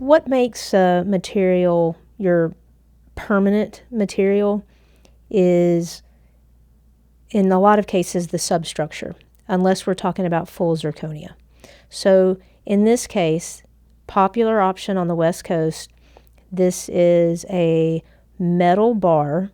what makes a material your permanent material is, in a lot of cases, the substructure, unless we're talking about full zirconia. So in this case, popular option on the West Coast, this is a metal bar,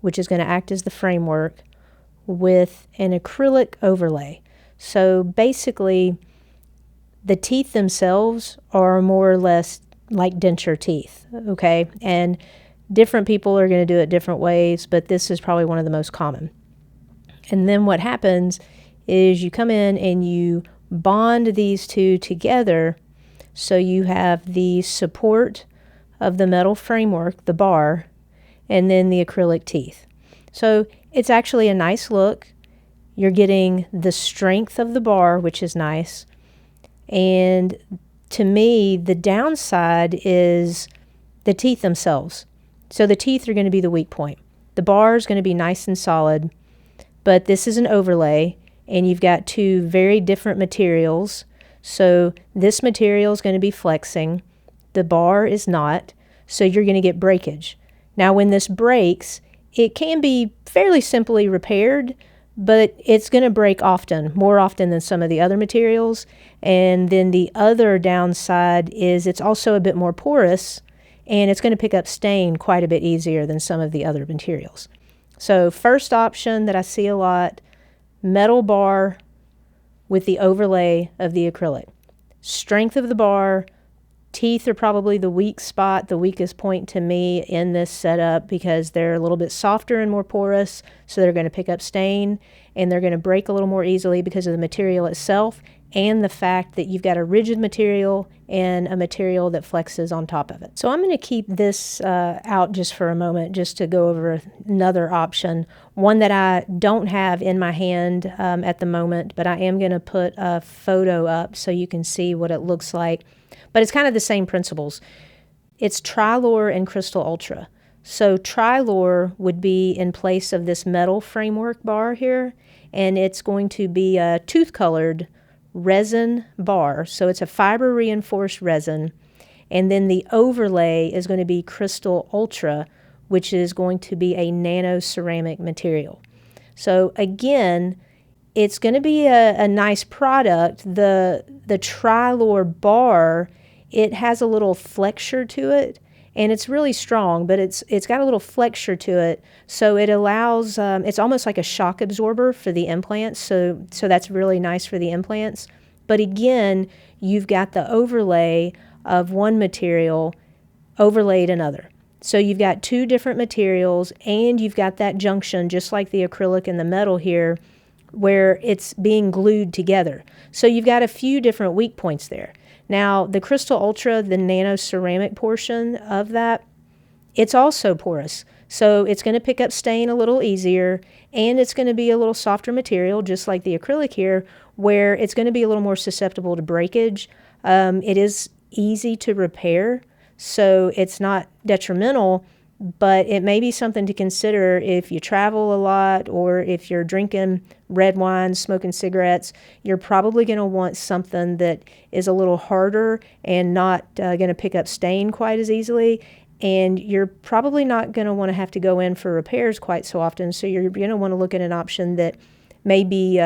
which is going to act as the framework, with an acrylic overlay. So basically, the teeth themselves are more or less like denture teeth, okay? And different people are going to do it different ways, but this is probably one of the most common. And then what happens is you come in and you bond these two together, so you have the support of the metal framework, the bar, and then the acrylic teeth. So it's actually a nice look. You're getting the strength of the bar, which is nice. And to me, the downside is the teeth themselves. So the teeth are going to be the weak point. The bar is going to be nice and solid, but this is an overlay, and you've got two very different materials. So this material is going to be flexing. The bar is not, so you're going to get breakage. Now, when this breaks, it can be fairly simply repaired, but it's going to break often, more often than some of the other materials. And then the other downside is it's also a bit more porous, and it's going to pick up stain quite a bit easier than some of the other materials. So first option that I see a lot, metal bar with the overlay of the acrylic. Strength of the bar, teeth are probably the weak spot, the weakest point to me in this setup, because they're a little bit softer and more porous, so they're going to pick up stain, and they're going to break a little more easily because of the material itself and the fact that you've got a rigid material and a material that flexes on top of it. So I'm going to keep this out just for a moment, just to go over another option, one that I don't have in my hand at the moment, but I am going to put a photo up so you can see what it looks like. But it's kind of the same principles. It's Trilor and Crystal Ultra. So Trilor would be in place of this metal framework bar here, and it's going to be a tooth-colored resin bar. So it's a fiber reinforced resin, and then the overlay is going to be Crystal Ultra, which is going to be a nano ceramic material. So again, it's going to be a nice product. The Trilor bar, it has a little flexure to it, and it's really strong, but it's got a little flexure to it, so it allows, it's almost like a shock absorber for the implants, so that's really nice for the implants. But again, you've got the overlay of one material overlaid another. So you've got two different materials, and you've got that junction, just like the acrylic and the metal here, where it's being glued together. So you've got a few different weak points there. Now, the Crystal Ultra, the nano ceramic portion of that, it's also porous. So it's going to pick up stain a little easier, and it's going to be a little softer material, just like the acrylic here, where it's going to be a little more susceptible to breakage. It is easy to repair, so it's not detrimental, but it may be something to consider if you travel a lot, or if you're drinking red wine, smoking cigarettes. You're probably going to want something that is a little harder and not going to pick up stain quite as easily. And you're probably not going to want to have to go in for repairs quite so often. So you're going to want to look at an option that may be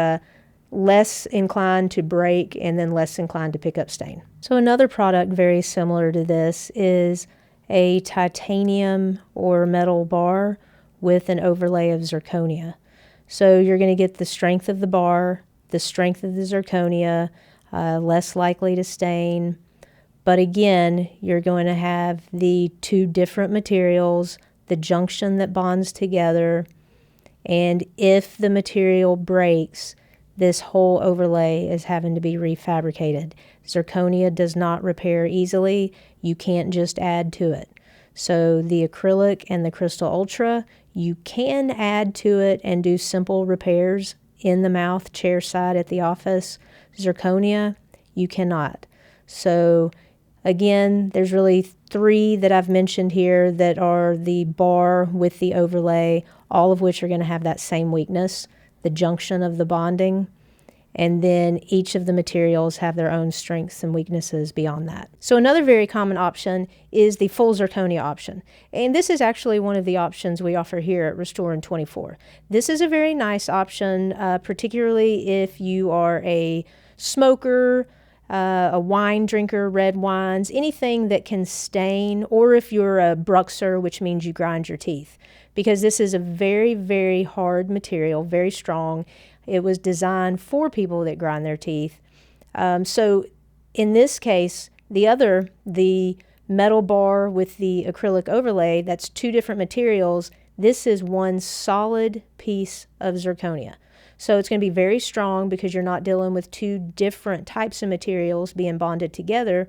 less inclined to break and then less inclined to pick up stain. So another product very similar to this is a titanium or metal bar with an overlay of zirconia. So you're going to get the strength of the bar, the strength of the zirconia, less likely to stain. But again, you're going to have the two different materials, the junction that bonds together, and if the material breaks, this whole overlay is having to be refabricated. Zirconia does not repair easily. You can't just add to it. So the acrylic and the Crystal Ultra, you can add to it and do simple repairs in the mouth, chair side at the office. Zirconia, you cannot. So again, there's really three that I've mentioned here that are the bar with the overlay, all of which are going to have that same weakness, the junction of the bonding. And then each of the materials have their own strengths and weaknesses beyond that. So another very common option is the full zirconia option. And this is actually one of the options we offer here at Restore in 24. This is a very nice option, particularly if you are a smoker, a wine drinker, red wines, anything that can stain, or if you're a bruxer, which means you grind your teeth. Because this is a very, very hard material, very strong. It was designed for people that grind their teeth. So in this case, the metal bar with the acrylic overlay, that's two different materials. This is one solid piece of zirconia. So it's going to be very strong because you're not dealing with two different types of materials being bonded together.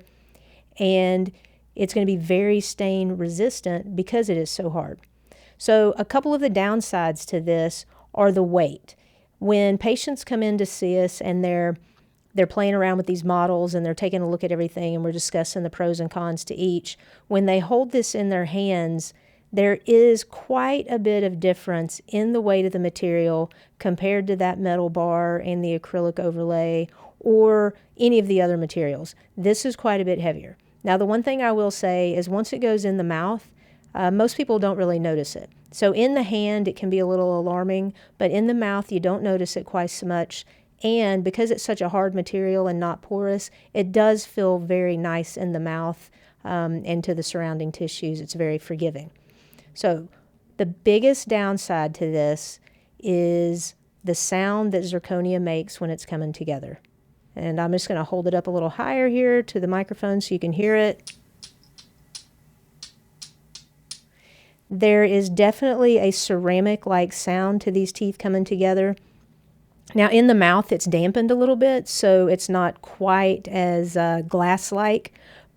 And it's going to be very stain resistant because it is so hard. So a couple of the downsides to this are the weight. When patients come in to see us and they're playing around with these models and they're taking a look at everything and we're discussing the pros and cons to each, when they hold this in their hands, there is quite a bit of difference in the weight of the material compared to that metal bar and the acrylic overlay or any of the other materials. This is quite a bit heavier. Now, the one thing I will say is once it goes in the mouth, most people don't really notice it. So in the hand, it can be a little alarming, but in the mouth, you don't notice it quite so much. And because it's such a hard material and not porous, it does feel very nice in the mouth and to the surrounding tissues. It's very forgiving. So the biggest downside to this is the sound that zirconia makes when it's coming together. And I'm just going to hold it up a little higher here to the microphone so you can hear it. There is definitely a ceramic-like sound to these teeth coming together. Now, in the mouth, it's dampened a little bit, so it's not quite as glass-like,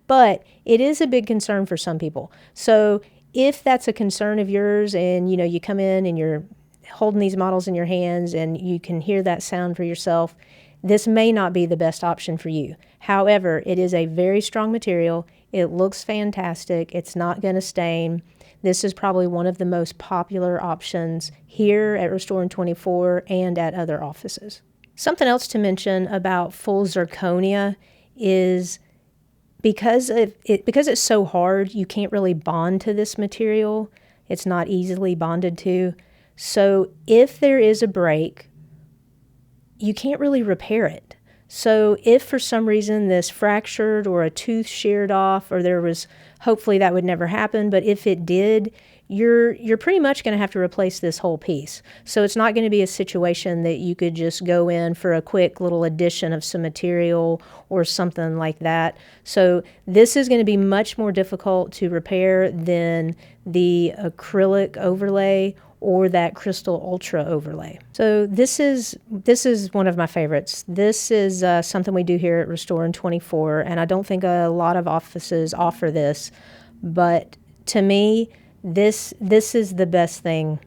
but it is a big concern for some people. So if that's a concern of yours and, you come in and you're holding these models in your hands and you can hear that sound for yourself, this may not be the best option for you. However, it is a very strong material. It looks fantastic. It's not going to stain. This is probably one of the most popular options here at Restore in 24 and at other offices. Something else to mention about full zirconia is because it's so hard, you can't really bond to this material. It's not easily bonded to. So if there is a break, you can't really repair it. So if for some reason this fractured or a tooth sheared off, or there was, hopefully that would never happen, but if it did, you're pretty much going to have to replace this whole piece. So it's not going to be a situation that you could just go in for a quick little addition of some material or something like that. So this is going to be much more difficult to repair than the acrylic overlay or that crystal ultra overlay. So this is one of my favorites. This is something we do here at Restore in 24, and I don't think a lot of offices offer this, but to me, this is the best thing.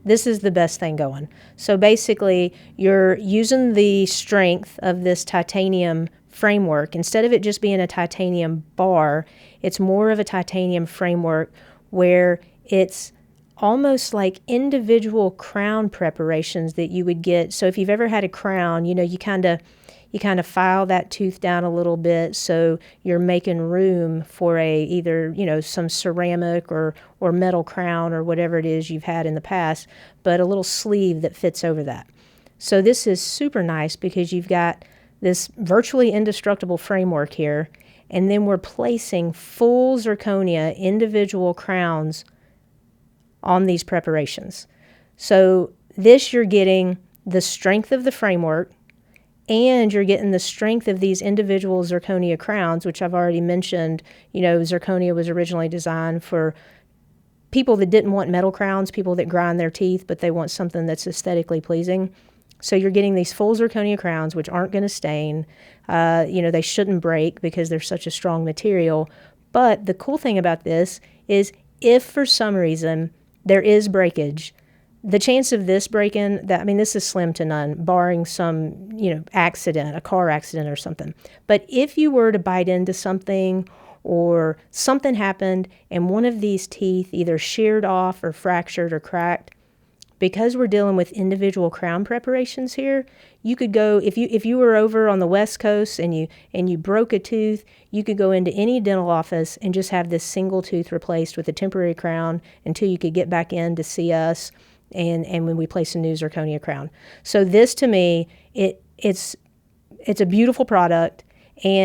This is the best thing going. So basically, you're using the strength of this titanium framework. Instead of it just being a titanium bar, it's more of a titanium framework where it's almost like individual crown preparations that you would get. So if you've ever had a crown, you kind of file that tooth down a little bit so you're making room for either some ceramic or metal crown or whatever it is you've had in the past, but a little sleeve that fits over that. So this is super nice because you've got this virtually indestructible framework here, and then we're placing full zirconia individual crowns on these preparations. So this, you're getting the strength of the framework, and you're getting the strength of these individual zirconia crowns, which I've already mentioned. Zirconia was originally designed for people that didn't want metal crowns, people that grind their teeth, but they want something that's aesthetically pleasing. So you're getting these full zirconia crowns, which aren't going to stain. They shouldn't break because they're such a strong material. But the cool thing about this is if for some reason there is breakage, the chance of this breaking, this is slim to none, barring some, accident, a car accident or something. But if you were to bite into something or something happened and one of these teeth either sheared off or fractured or cracked, because we're dealing with individual crown preparations here, you could go, if you were over on the West Coast and you broke a tooth, you could go into any dental office and just have this single tooth replaced with a temporary crown until you could get back in to see us and when we place a new zirconia crown. So this, to me, it's a beautiful product, and